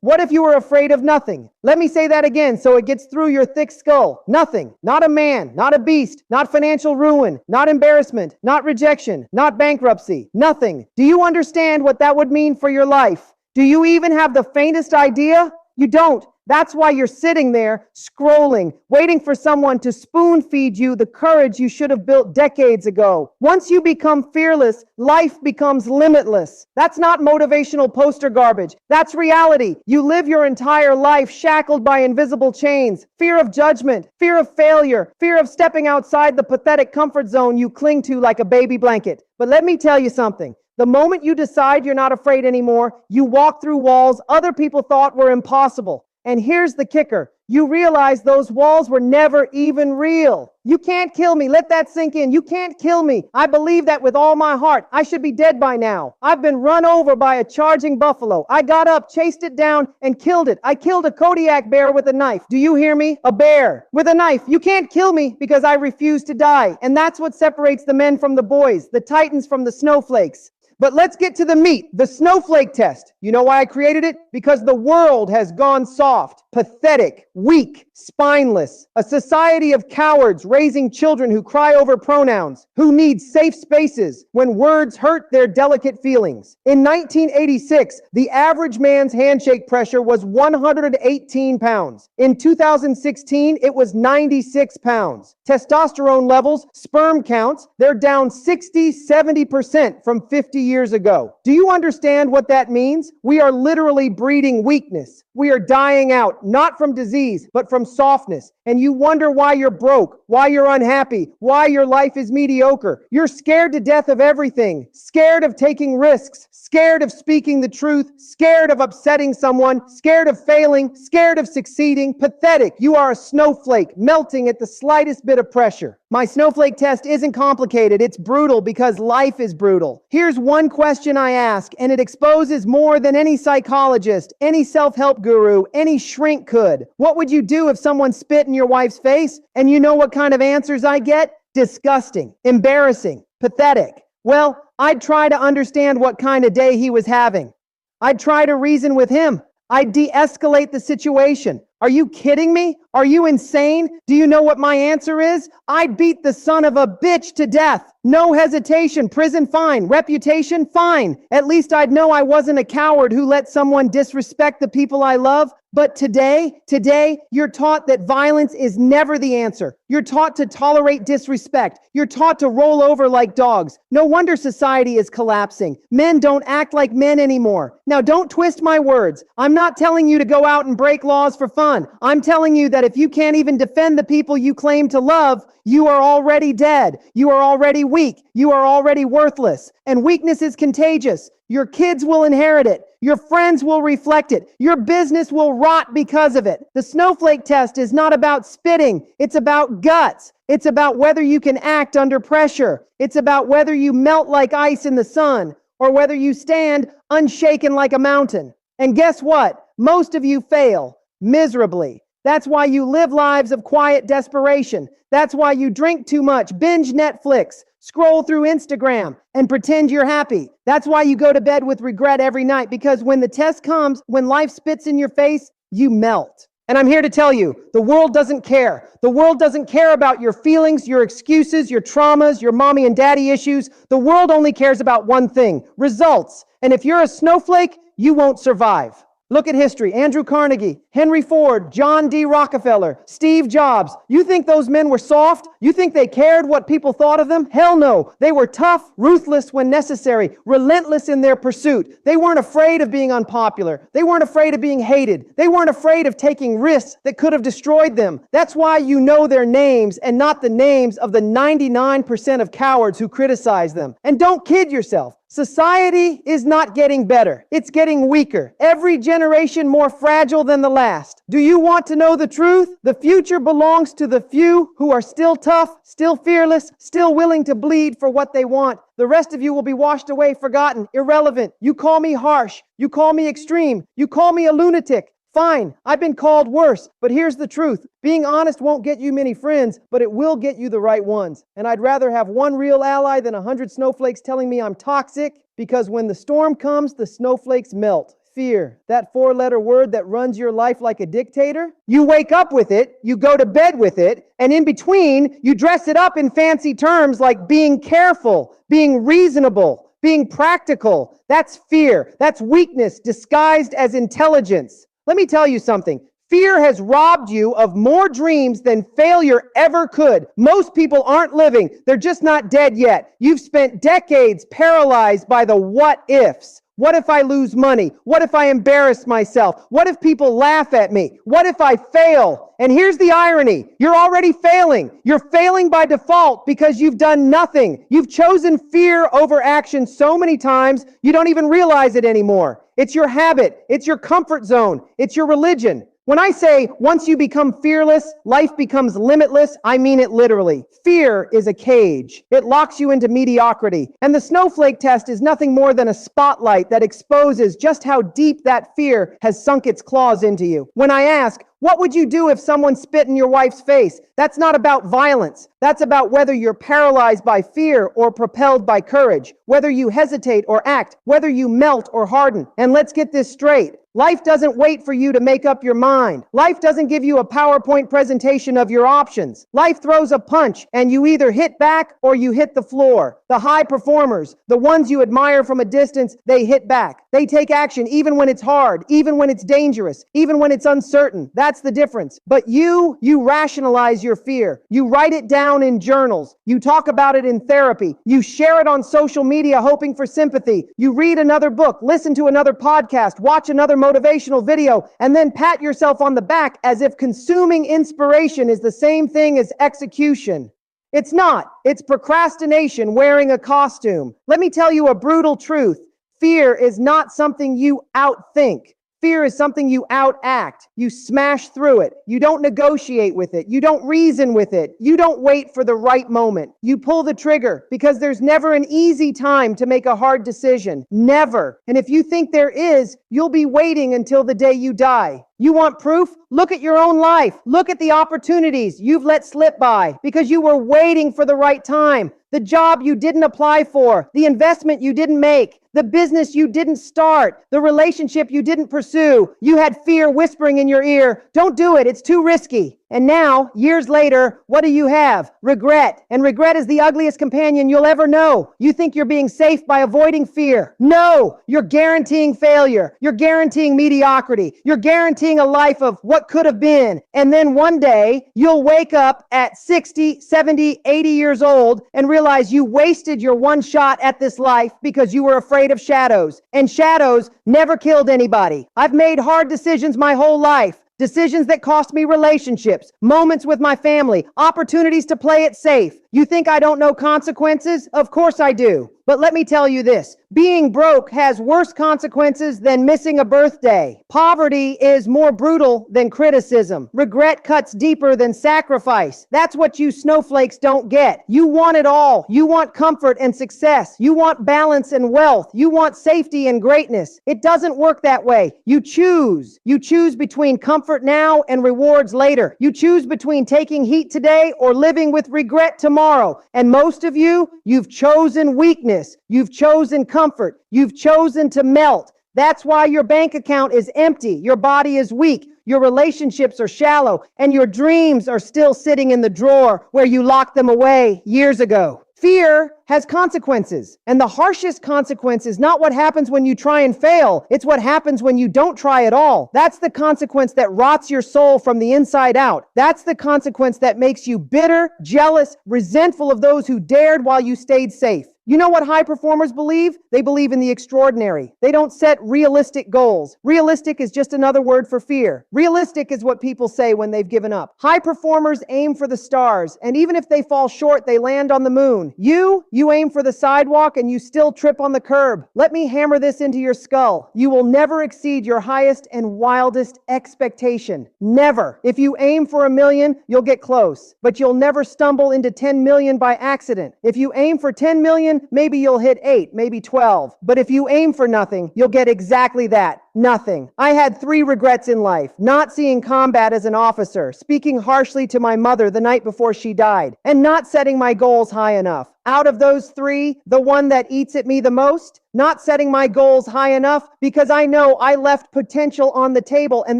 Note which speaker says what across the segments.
Speaker 1: What if you were afraid of nothing? Let me say that again so it gets through your thick skull. Nothing. Not a man, not a beast, not financial ruin, not embarrassment, not rejection, not bankruptcy. Nothing. Do you understand what that would mean for your life? Do you even have the faintest idea? You don't. That's why you're sitting there, scrolling, waiting for someone to spoon feed you the courage you should have built decades ago. Once you become fearless, life becomes limitless. That's not motivational poster garbage. That's reality. You live your entire life shackled by invisible chains. Fear of judgment, fear of failure, fear of stepping outside the pathetic comfort zone you cling to like a baby blanket. But let me tell you something. The moment you decide you're not afraid anymore, you walk through walls other people thought were impossible. And here's the kicker. You realize those walls were never even real. You can't kill me. Let that sink in. You can't kill me. I believe that with all my heart. I should be dead by now. I've been run over by a charging buffalo. I got up, chased it down, and killed it. I killed a Kodiak bear with a knife. Do you hear me? A bear with a knife. You can't kill me because I refuse to die. And that's what separates the men from the boys, the titans from the snowflakes. But let's get to the meat, the Snowflake Test. You know why I created it? Because the world has gone soft, pathetic, weak, spineless. A society of cowards raising children who cry over pronouns, who need safe spaces when words hurt their delicate feelings. In 1986, the average man's handshake pressure was 118 pounds. In 2016, it was 96 pounds. Testosterone levels, sperm counts, they're down 60-70% from 50 years ago. Do you understand what that means? We are literally breeding weakness. We are dying out, not from disease, but from softness. And you wonder why you're broke, why you're unhappy, why your life is mediocre. You're scared to death of everything, scared of taking risks, scared of speaking the truth, scared of upsetting someone, scared of failing, scared of succeeding. Pathetic. You are a snowflake, melting at the slightest bit of pressure. My snowflake test isn't complicated. It's brutal because life is brutal. Here's one question I ask, and it exposes more than any psychologist, any self-help guru, any shrink could. What would you do if someone spit in your wife's face? And you know what kind of answers I get? Disgusting, embarrassing, pathetic. Well, I'd try to understand what kind of day he was having. I'd try to reason with him. I'd de-escalate the situation. Are you kidding me? Are you insane? Do you know what my answer is? I'd beat the son of a bitch to death. No hesitation. Prison, fine. Reputation, fine. At least I'd know I wasn't a coward who let someone disrespect the people I love. But today, you're taught that violence is never the answer. You're taught to tolerate disrespect. You're taught to roll over like dogs. No wonder society is collapsing. Men don't act like men anymore. Now, don't twist my words. I'm not telling you to go out and break laws for fun. I'm telling you that if you can't even defend the people you claim to love, you are already dead. You are already weak. You are already worthless. And weakness is contagious. Your kids will inherit it. Your friends will reflect it. Your business will rot because of it. The snowflake test is not about spitting. It's about guts. It's about whether you can act under pressure. It's about whether you melt like ice in the sun or whether you stand unshaken like a mountain. And guess what? Most of you fail miserably. That's why you live lives of quiet desperation. That's why you drink too much, binge Netflix, scroll through Instagram, and pretend you're happy. That's why you go to bed with regret every night, because when the test comes, when life spits in your face, you melt. And I'm here to tell you, the world doesn't care. The world doesn't care about your feelings, your excuses, your traumas, your mommy and daddy issues. The world only cares about one thing: results. And if you're a snowflake, you won't survive. Look at history. Andrew Carnegie, Henry Ford, John D. Rockefeller, Steve Jobs. You think those men were soft? You think they cared what people thought of them? Hell no. They were tough, ruthless when necessary, relentless in their pursuit. They weren't afraid of being unpopular. They weren't afraid of being hated. They weren't afraid of taking risks that could have destroyed them. That's why you know their names and not the names of the 99% of cowards who criticize them. And don't kid yourself. Society is not getting better. It's getting weaker. Every generation more fragile than the last. Do you want to know the truth? The future belongs to the few who are still tough, still fearless, still willing to bleed for what they want. The rest of you will be washed away, forgotten, irrelevant. You call me harsh. You call me extreme. You call me a lunatic. Fine, I've been called worse, but here's the truth. Being honest won't get you many friends, but it will get you the right ones. And I'd rather have one real ally than 100 snowflakes telling me I'm toxic, because when the storm comes, the snowflakes melt. Fear, that four-letter word that runs your life like a dictator. You wake up with it, you go to bed with it, and in between, you dress it up in fancy terms like being careful, being reasonable, being practical. That's fear. That's weakness disguised as intelligence. Let me tell you something. Fear has robbed you of more dreams than failure ever could. Most people aren't living. They're just not dead yet. You've spent decades paralyzed by the what ifs. What if I lose money? What if I embarrass myself? What if people laugh at me? What if I fail? And here's the irony. You're already failing. You're failing by default because you've done nothing. You've chosen fear over action so many times, you don't even realize it anymore. It's your habit. It's your comfort zone. It's your religion. When I say once you become fearless, life becomes limitless, I mean it literally. Fear is a cage. It locks you into mediocrity. And the Snowflake Test is nothing more than a spotlight that exposes just how deep that fear has sunk its claws into you. When I ask, what would you do if someone spit in your wife's face? That's not about violence. That's about whether you're paralyzed by fear or propelled by courage, whether you hesitate or act, whether you melt or harden. And let's get this straight. Life doesn't wait for you to make up your mind. Life doesn't give you a PowerPoint presentation of your options. Life throws a punch and you either hit back or you hit the floor. The high performers, the ones you admire from a distance, they hit back. They take action even when it's hard, even when it's dangerous, even when it's uncertain. That's the difference. But you rationalize your fear. You write it down in journals. You talk about it in therapy. You share it on social media hoping for sympathy. You read another book, listen to another podcast, watch another motivational video, and then pat yourself on the back as if consuming inspiration is the same thing as execution. It's not. It's procrastination wearing a costume. Let me tell you a brutal truth. Fear is not something you outthink. Fear is something you outact. You smash through it. You don't negotiate with it. You don't reason with it. You don't wait for the right moment. You pull the trigger because there's never an easy time to make a hard decision. Never. And if you think there is, you'll be waiting until the day you die. You want proof? Look at your own life. Look at the opportunities you've let slip by because you were waiting for the right time. The job you didn't apply for, the investment you didn't make, the business you didn't start, the relationship you didn't pursue. You had fear whispering in your ear, don't do it, it's too risky. And now, years later, what do you have? Regret. And regret is the ugliest companion you'll ever know. You think you're being safe by avoiding fear. No, you're guaranteeing failure. You're guaranteeing mediocrity. You're guaranteeing a life of what could have been. And then one day, you'll wake up at 60, 70, 80 years old and realize you wasted your one shot at this life because you were afraid of shadows. And shadows never killed anybody. I've made hard decisions my whole life. Decisions that cost me relationships, moments with my family, opportunities to play it safe. You think I don't know consequences? Of course I do. But let me tell you this, being broke has worse consequences than missing a birthday. Poverty is more brutal than criticism. Regret cuts deeper than sacrifice. That's what you snowflakes don't get. You want it all. You want comfort and success. You want balance and wealth. You want safety and greatness. It doesn't work that way. You choose. You choose between comfort now and rewards later. You choose between taking heat today or living with regret tomorrow. And most of you, you've chosen weakness. You've chosen comfort. You've chosen to melt. That's why your bank account is empty. Your body is weak. Your relationships are shallow. And your dreams are still sitting in the drawer where you locked them away years ago. Fear has consequences. And the harshest consequence is not what happens when you try and fail. It's what happens when you don't try at all. That's the consequence that rots your soul from the inside out. That's the consequence that makes you bitter, jealous, resentful of those who dared while you stayed safe. You know what high performers believe? They believe in the extraordinary. They don't set realistic goals. Realistic is just another word for fear. Realistic is what people say when they've given up. High performers aim for the stars, and even if they fall short, they land on the moon. You aim for the sidewalk and you still trip on the curb. Let me hammer this into your skull. You will never exceed your highest and wildest expectation. Never. If you aim for 1 million, you'll get close, but you'll never stumble into 10 million by accident. If you aim for 10 million, 10, maybe you'll hit 8, maybe 12. But if you aim for nothing, you'll get exactly that. Nothing. I had 3 regrets in life: not seeing combat as an officer, speaking harshly to my mother the night before she died, and not setting my goals high enough. Out of those 3, the one that eats at me the most, not setting my goals high enough, because I know I left potential on the table, and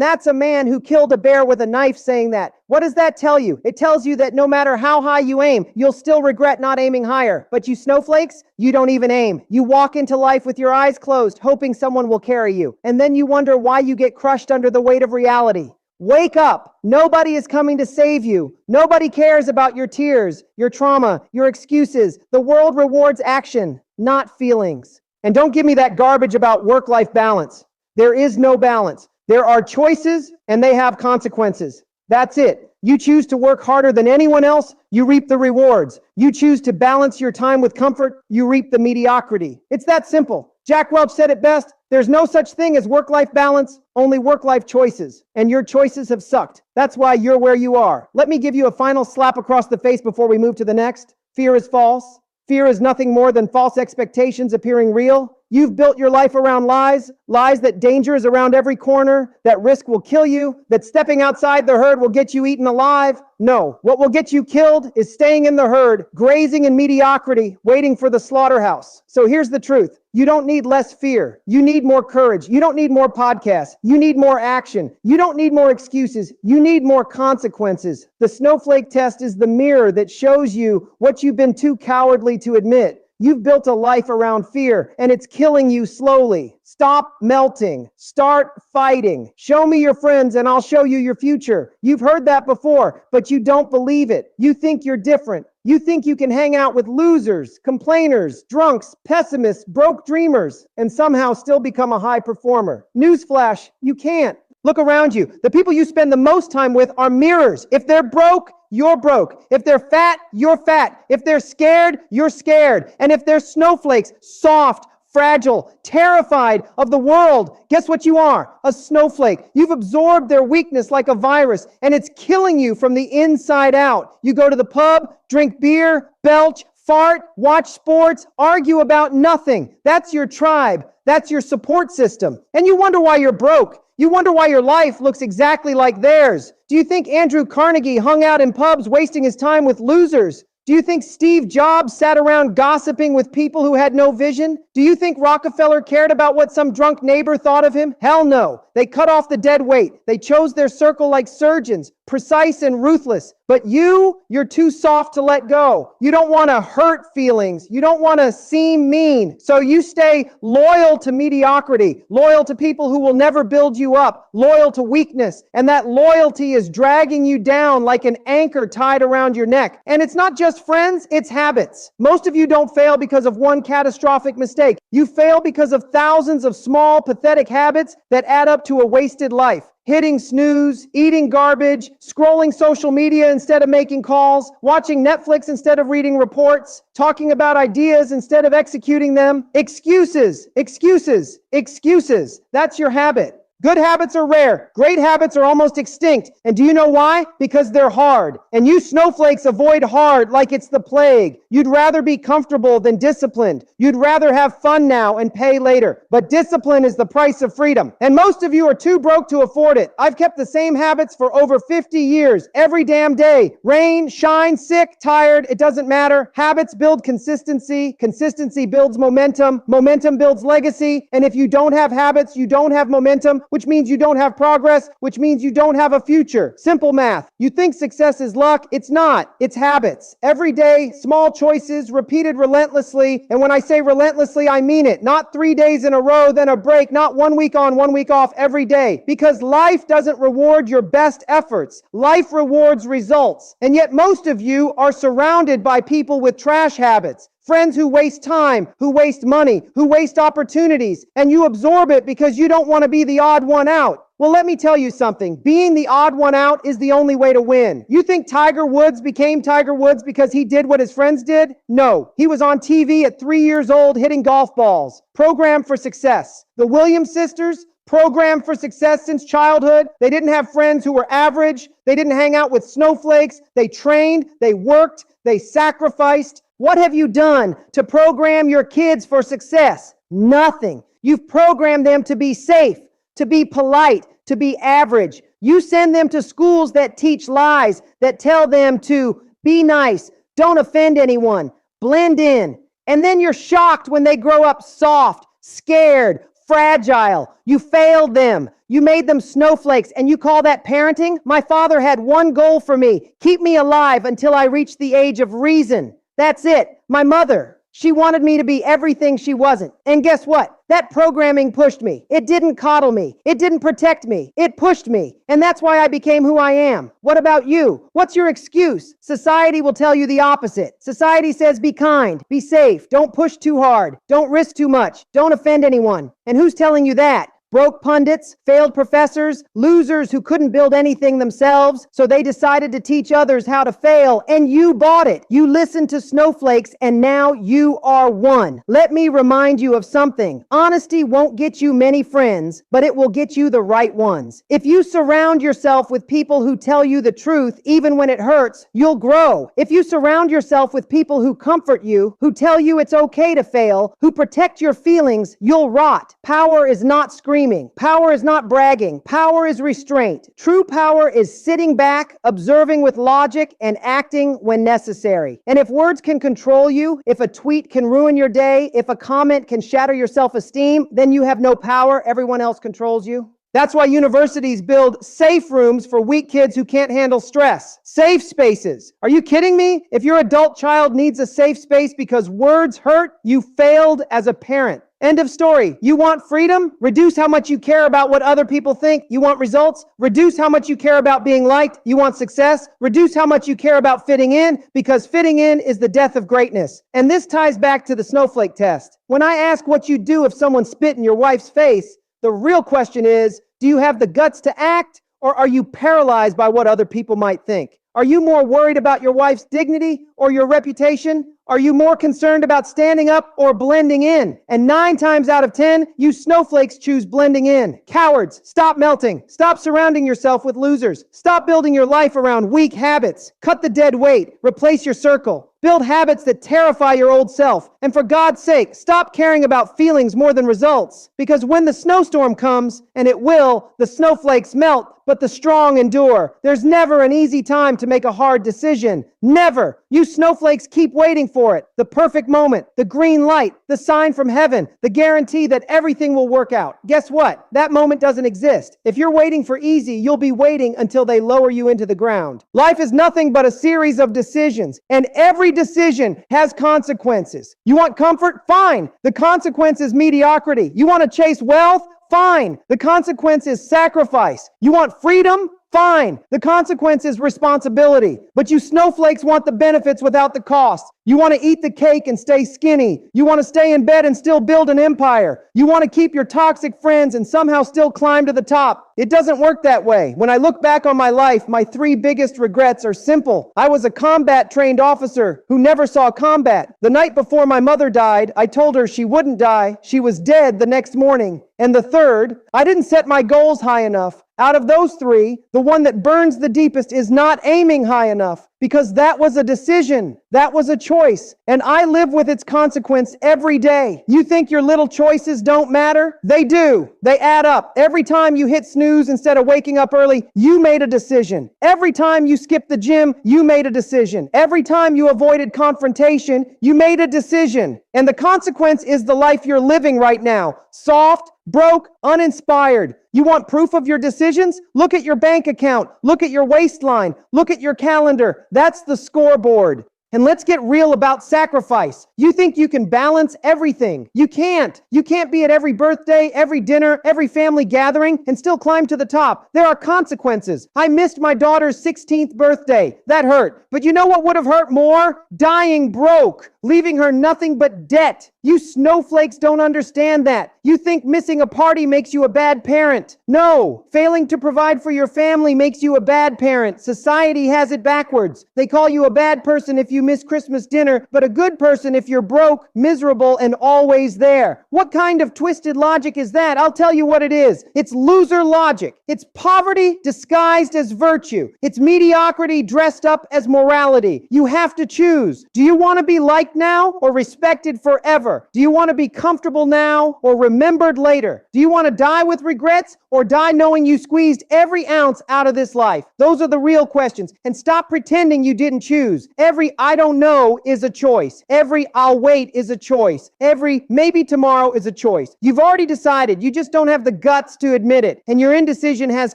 Speaker 1: that's a man who killed a bear with a knife saying that. What does that tell you? It tells you that no matter how high you aim, you'll still regret not aiming higher. But you snowflakes, you don't even aim. You walk into life with your eyes closed, hoping someone will carry you. And then you wonder why you get crushed under the weight of reality. Wake up. Nobody is coming to save you. Nobody cares about your tears, your trauma, your excuses. The world rewards action, not feelings. And don't give me that garbage about work-life balance. There is no balance. There are choices and they have consequences. That's it. You choose to work harder than anyone else, you reap the rewards. You choose to balance your time with comfort, you reap the mediocrity. It's that simple. Jack Welch said it best: there's no such thing as work-life balance, only work-life choices. And your choices have sucked. That's why you're where you are. Let me give you a final slap across the face before we move to the next. Fear is false. Fear is nothing more than false expectations appearing real. You've built your life around lies, lies that danger is around every corner, that risk will kill you, that stepping outside the herd will get you eaten alive. No, what will get you killed is staying in the herd, grazing in mediocrity, waiting for the slaughterhouse. So here's the truth. You don't need less fear. You need more courage. You don't need more podcasts. You need more action. You don't need more excuses. You need more consequences. The Snowflake Test is the mirror that shows you what you've been too cowardly to admit. You've built a life around fear, and it's killing you slowly. Stop melting. Start fighting. Show me your friends, and I'll show you your future. You've heard that before, but you don't believe it. You think you're different. You think you can hang out with losers, complainers, drunks, pessimists, broke dreamers, and somehow still become a high performer. Newsflash, you can't. Look around you. The people you spend the most time with are mirrors. If they're broke, you're broke. If they're fat, you're fat. If they're scared, you're scared. And if they're snowflakes, soft, fragile, terrified of the world, guess what you are? A snowflake. You've absorbed their weakness like a virus, and it's killing you from the inside out. You go to the pub, drink beer, belch, fart, watch sports, argue about nothing. That's your tribe. That's your support system. And you wonder why you're broke. You wonder why your life looks exactly like theirs. Do you think Andrew Carnegie hung out in pubs wasting his time with losers? Do you think Steve Jobs sat around gossiping with people who had no vision? Do you think Rockefeller cared about what some drunk neighbor thought of him? Hell no. They cut off the dead weight. They chose their circle like surgeons, precise and ruthless. But you're too soft to let go. You don't want to hurt feelings. You don't want to seem mean. So you stay loyal to mediocrity, loyal to people who will never build you up, loyal to weakness. And that loyalty is dragging you down like an anchor tied around your neck. And it's not just friends, it's habits. Most of you don't fail because of one catastrophic mistake. You fail because of thousands of small, pathetic habits that add up to a wasted life. Hitting snooze, eating garbage, scrolling social media instead of making calls, watching Netflix instead of reading reports, talking about ideas instead of executing them. Excuses, excuses, excuses. That's your habit. Good habits are rare. Great habits are almost extinct. And do you know why? Because they're hard. And you snowflakes avoid hard like it's the plague. You'd rather be comfortable than disciplined. You'd rather have fun now and pay later. But discipline is the price of freedom. And most of you are too broke to afford it. I've kept the same habits for over 50 years. Every damn day. Rain, shine, sick, tired, it doesn't matter. Habits build consistency. Consistency builds momentum. Momentum builds legacy. And if you don't have habits, you don't have momentum, which means you don't have progress, which means you don't have a future. Simple math. You think success is luck. It's not. It's habits. Every day, small choices, repeated relentlessly. And when I say relentlessly, I mean it. Not 3 days in a row, then a break. Not 1 week on, 1 week off every day. Because life doesn't reward your best efforts. Life rewards results. And yet most of you are surrounded by people with trash habits. Friends who waste time, who waste money, who waste opportunities, and you absorb it because you don't want to be the odd one out. Well, let me tell you something. Being the odd one out is the only way to win. You think Tiger Woods became Tiger Woods because he did what his friends did? No. He was on TV at 3 years old hitting golf balls. Programmed for success. The Williams sisters, programmed for success since childhood. They didn't have friends who were average. They didn't hang out with snowflakes. They trained, they worked, they sacrificed. What have you done to program your kids for success? Nothing. You've programmed them to be safe, to be polite, to be average. You send them to schools that teach lies, that tell them to be nice, don't offend anyone, blend in. And then you're shocked when they grow up soft, scared, fragile. You failed them. You made them snowflakes, and you call that parenting? My father had one goal for me: keep me alive until I reached the age of reason. That's it. My mother, she wanted me to be everything she wasn't. And guess what? That programming pushed me. It didn't coddle me. It didn't protect me. It pushed me. And that's why I became who I am. What about you? What's your excuse? Society will tell you the opposite. Society says be kind, be safe, don't push too hard, don't risk too much, don't offend anyone. And who's telling you that? Broke pundits, failed professors, losers who couldn't build anything themselves, so they decided to teach others how to fail, and you bought it. You listened to snowflakes, and now you are one. Let me remind you of something. Honesty won't get you many friends, but it will get you the right ones. If you surround yourself with people who tell you the truth, even when it hurts, you'll grow. If you surround yourself with people who comfort you, who tell you it's okay to fail, who protect your feelings, you'll rot. Power is not screaming. Power is not bragging. Power is restraint. True power is sitting back, observing with logic, and acting when necessary. And if words can control you, if a tweet can ruin your day, if a comment can shatter your self-esteem, then you have no power. Everyone else controls you. That's why universities build safe rooms for weak kids who can't handle stress. Safe spaces. Are you kidding me? If your adult child needs a safe space because words hurt, you failed as a parent. End of story. You want freedom? Reduce how much you care about what other people think. You want results? Reduce how much you care about being liked. You want success? Reduce how much you care about fitting in, because fitting in is the death of greatness. And this ties back to the Snowflake Test. When I ask what you do if someone spit in your wife's face, the real question is, do you have the guts to act, or are you paralyzed by what other people might think? Are you more worried about your wife's dignity or your reputation? Are you more concerned about standing up or blending in? And 9 times out of 10, you snowflakes choose blending in. Cowards, stop melting. Stop surrounding yourself with losers. Stop building your life around weak habits. Cut the dead weight. Replace your circle. Build habits that terrify your old self. And for God's sake, stop caring about feelings more than results. Because when the snowstorm comes, and it will, the snowflakes melt, but the strong endure. There's never an easy time to make a hard decision. Never. You snowflakes keep waiting for it. The perfect moment, the green light, the sign from heaven, the guarantee that everything will work out. Guess what? That moment doesn't exist. If you're waiting for easy, you'll be waiting until they lower you into the ground. Life is nothing but a series of decisions, and every decision has consequences. You want comfort? Fine. The consequence is mediocrity. You want to chase wealth? Fine. The consequence is sacrifice. You want freedom? Fine. The consequence is responsibility. But you snowflakes want the benefits without the cost. You want to eat the cake and stay skinny. You want to stay in bed and still build an empire. You want to keep your toxic friends and somehow still climb to the top. It doesn't work that way. When I look back on my life, my 3 biggest regrets are simple. I was a combat-trained officer who never saw combat. The night before my mother died, I told her she wouldn't die. She was dead the next morning. And the third, I didn't set my goals high enough. Out of those 3, the one that burns the deepest is not aiming high enough, because that was a decision. That was a choice. And I live with its consequence every day. You think your little choices don't matter? They do. They add up. Every time you hit snooze instead of waking up early, you made a decision. Every time you skipped the gym, you made a decision. Every time you avoided confrontation, you made a decision. And the consequence is the life you're living right now. Soft, broke, uninspired. You want proof of your decisions? Look at your bank account. Look at your waistline. Look at your calendar. That's the scoreboard. And let's get real about sacrifice. You think you can balance everything. You can't. You can't be at every birthday, every dinner, every family gathering, and still climb to the top. There are consequences. I missed my daughter's 16th birthday. That hurt. But you know what would have hurt more? Dying broke, leaving her nothing but debt. You snowflakes don't understand that. You think missing a party makes you a bad parent. No, failing to provide for your family makes you a bad parent. Society has it backwards. They call you a bad person if you miss Christmas dinner, but a good person if you're broke, miserable, and always there. What kind of twisted logic is that? I'll tell you what it is. It's loser logic. It's poverty disguised as virtue. It's mediocrity dressed up as morality. You have to choose. Do you want to be liked liked now or respected forever? Do you want to be comfortable now or remembered later? Do you want to die with regrets or die knowing you squeezed every ounce out of this life? Those are the real questions. And stop pretending you didn't choose. Every I don't know is a choice. Every I'll wait is a choice. Every maybe tomorrow is a choice. You've already decided. You just don't have the guts to admit it. And your indecision has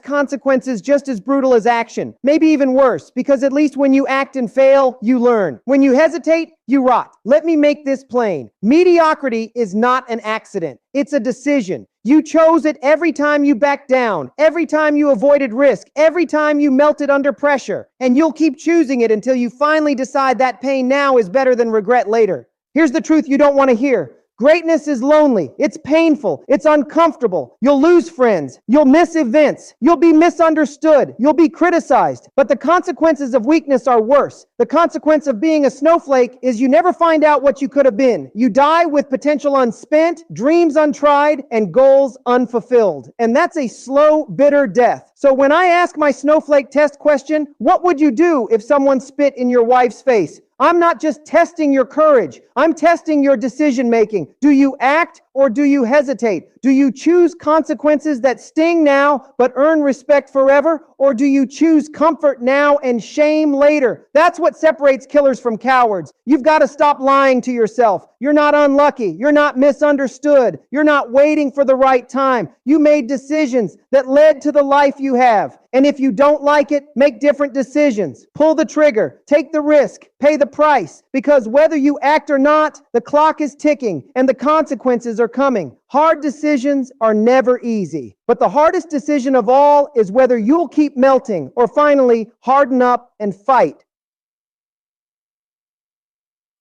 Speaker 1: consequences just as brutal as action. Maybe even worse, because at least when you act and fail, you learn. When you hesitate, you rot. Let me make this plain. Mediocrity is not an accident. It's a decision. You chose it every time you backed down, every time you avoided risk, every time you melted under pressure. And you'll keep choosing it until you finally decide that pain now is better than regret later. Here's the truth you don't want to hear. Greatness is lonely. It's painful. It's uncomfortable. You'll lose friends. You'll miss events. You'll be misunderstood. You'll be criticized. But the consequences of weakness are worse. The consequence of being a snowflake is you never find out what you could have been. You die with potential unspent, dreams untried, and goals unfulfilled. And that's a slow, bitter death. So when I ask my Snowflake Test question, what would you do if someone spit in your wife's face? I'm not just testing your courage. I'm testing your decision making. Do you act or do you hesitate? Do you choose consequences that sting now but earn respect forever? Or do you choose comfort now and shame later? That's what separates killers from cowards. You've got to stop lying to yourself. You're not unlucky. You're not misunderstood. You're not waiting for the right time. You made decisions that led to the life you have. And if you don't like it, make different decisions. Pull the trigger. Take the risk. Pay the price. Because whether you act or not, the clock is ticking and the consequences are coming. Hard decisions are never easy. But the hardest decision of all is whether you'll keep melting or finally harden up and fight.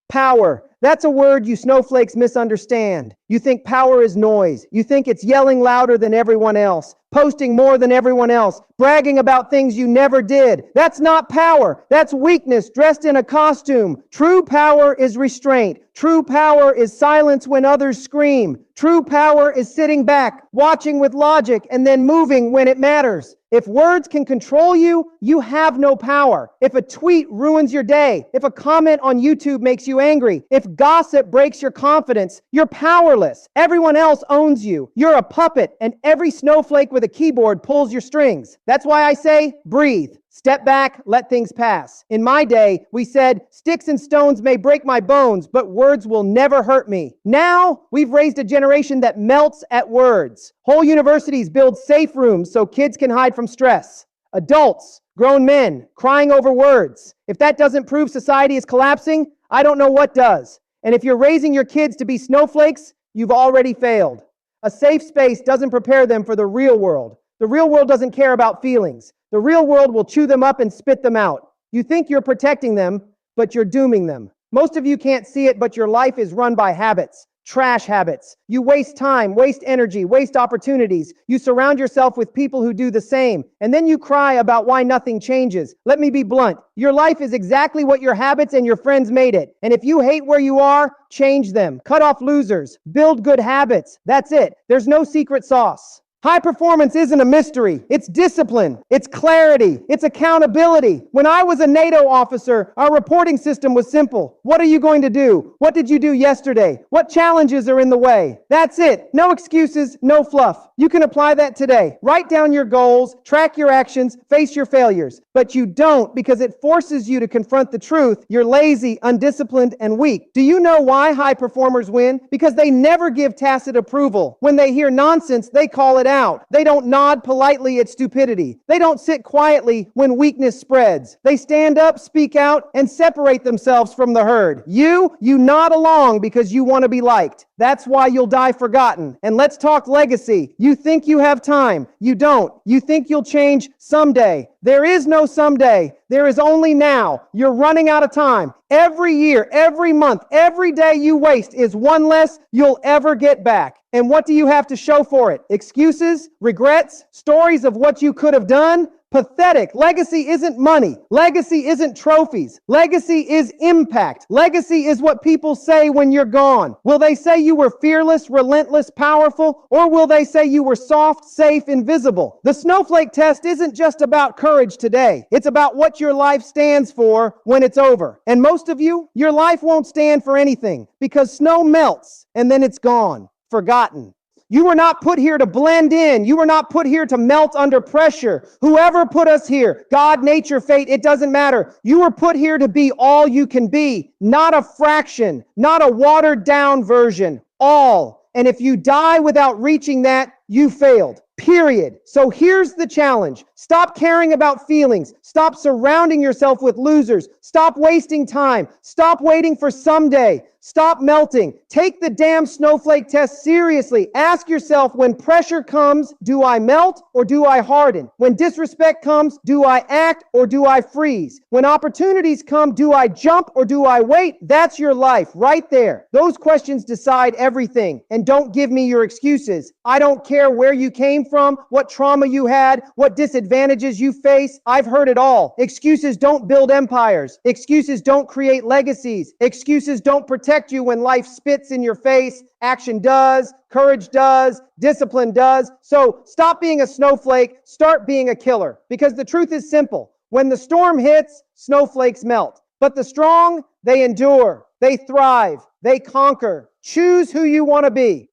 Speaker 1: Power. That's a word you snowflakes misunderstand. You think power is noise. You think it's yelling louder than everyone else, posting more than everyone else, bragging about things you never did. That's not power. That's weakness dressed in a costume. True power is restraint. True power is silence when others scream. True power is sitting back, watching with logic, and then moving when it matters. If words can control you, you have no power. If a tweet ruins your day, if a comment on YouTube makes you angry, if gossip breaks your confidence, you're powerless. Everyone else owns you. You're a puppet, and every snowflake with a keyboard pulls your strings. That's why I say, breathe. Step back, let things pass. In my day, we said, sticks and stones may break my bones, but words will never hurt me. Now, we've raised a generation that melts at words. Whole universities build safe rooms so kids can hide from stress. Adults, grown men, crying over words. If that doesn't prove society is collapsing, I don't know what does. And if you're raising your kids to be snowflakes, you've already failed. A safe space doesn't prepare them for the real world. The real world doesn't care about feelings. The real world will chew them up and spit them out. You think you're protecting them, but you're dooming them. Most of you can't see it, but your life is run by habits, trash habits. You waste time, waste energy, waste opportunities. You surround yourself with people who do the same, and then you cry about why nothing changes. Let me be blunt. Your life is exactly what your habits and your friends made it. And if you hate where you are, change them. Cut off losers. Build good habits. That's it. There's no secret sauce. High performance isn't a mystery. It's discipline. It's clarity. It's accountability. When I was a NATO officer, our reporting system was simple. What are you going to do? What did you do yesterday? What challenges are in the way? That's it. No excuses, no fluff. You can apply that today. Write down your goals, track your actions, face your failures. But you don't because it forces you to confront the truth. You're lazy, undisciplined, and weak. Do you know why high performers win? Because they never give tacit approval. When they hear nonsense, they call it out. They don't nod politely at stupidity. They don't sit quietly when weakness spreads. They stand up, speak out, and separate themselves from the herd. You nod along because you want to be liked. That's why you'll die forgotten. And let's talk legacy. You think you have time. You don't. You think you'll change someday. There is no someday. There is only now. You're running out of time. Every year, every month, every day you waste is one less you'll ever get back. And what do you have to show for it? Excuses, regrets, stories of what you could have done? Pathetic. Legacy isn't money. Legacy isn't trophies. Legacy is impact. Legacy is what people say when you're gone. Will they say you were fearless, relentless, powerful, or will they say you were soft, safe, invisible? The Snowflake Test isn't just about courage today. It's about what your life stands for when it's over. And most of you, your life won't stand for anything because snow melts and then it's gone, forgotten. You were not put here to blend in. You were not put here to melt under pressure. Whoever put us here, God, nature, fate, it doesn't matter. You were put here to be all you can be, not a fraction, not a watered down version, all. And if you die without reaching that, you failed. Period. So here's the challenge. Stop caring about feelings. Stop surrounding yourself with losers. Stop wasting time. Stop waiting for someday. Stop melting. Take the damn snowflake test seriously. Ask yourself, when pressure comes, do I melt or do I harden? When disrespect comes, do I act or do I freeze? When opportunities come, do I jump or do I wait? That's your life right there. Those questions decide everything. And don't give me your excuses. I don't care where you came from, what trauma you had, what disadvantages you face. I've heard it all. Excuses don't build empires. Excuses don't create legacies. Excuses don't protect you when life spits in your face. Action does, courage does, discipline does. So stop being a snowflake, start being a killer. Because the truth is simple. When the storm hits, snowflakes melt. But the strong, they endure, they thrive, they conquer. Choose who you want to be.